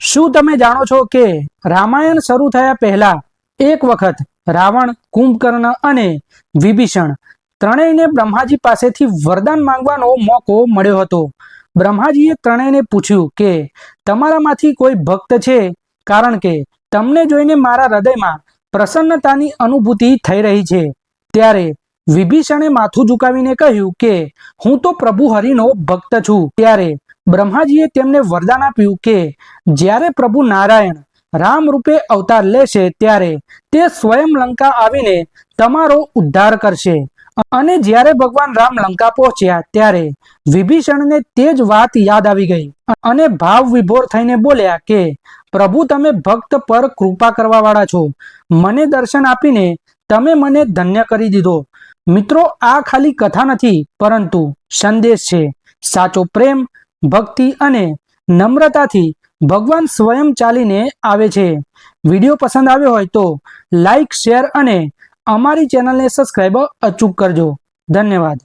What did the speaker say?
શું તમે જાણો છો કે રામાયણ શરૂ થયા પહેલા એક વખત રાવણ, કુંભકર્ણ અને વિભીષણ ત્રણેયને બ્રહ્માજી પાસેથી વરદાન માંગવાનો મોકો મળ્યો હતો। બ્રહ્માજીએ ત્રણેયને પૂછ્યું કે તમારામાંથી કોઈ ભક્ત છે, કારણ કે તમને જોઈને મારા હૃદયમાં પ્રસન્નતાની અનુભૂતિ થઈ રહી છે। ત્યારે વિભીષણે માથું ઝુકાવીને કહ્યું કે હું તો પ્રભુ હરિનો ભક્ત છું। ત્યારે બ્રહ્માજીએ તેમને વરદાન આપ્યું કે જ્યારે પ્રભુ નારાયણ રામ રૂપે અવતાર લેશે ત્યારે તે સ્વયં લંકા આવીને તમારો ઉદ્ધાર કરશે। અને જ્યારે ભગવાન રામ લંકા પહોંચ્યા ત્યારે વિભીષણને તે જ વાત યાદ આવી ગઈ અને ભાવ વિભોર થઈને બોલ્યા કે પ્રભુ, તમે ભક્ત પર કૃપા કરવા વાળા છો। મને દર્શન આપીને તમે મને ધન્ય કરી દીધો। મિત્રો, આ ખાલી કથા નથી, પરંતુ સંદેશ છે। સાચો પ્રેમ, ભક્તિ અને નમ્રતાથી ભગવાન સ્વયં ચાલીને આવે છે। વિડીયો પસંદ આવ્યો હોય તો લાઈક, શેર અને અમારી ચેનલને સબસ્ક્રાઈબ અચૂક કરજો। ધન્યવાદ।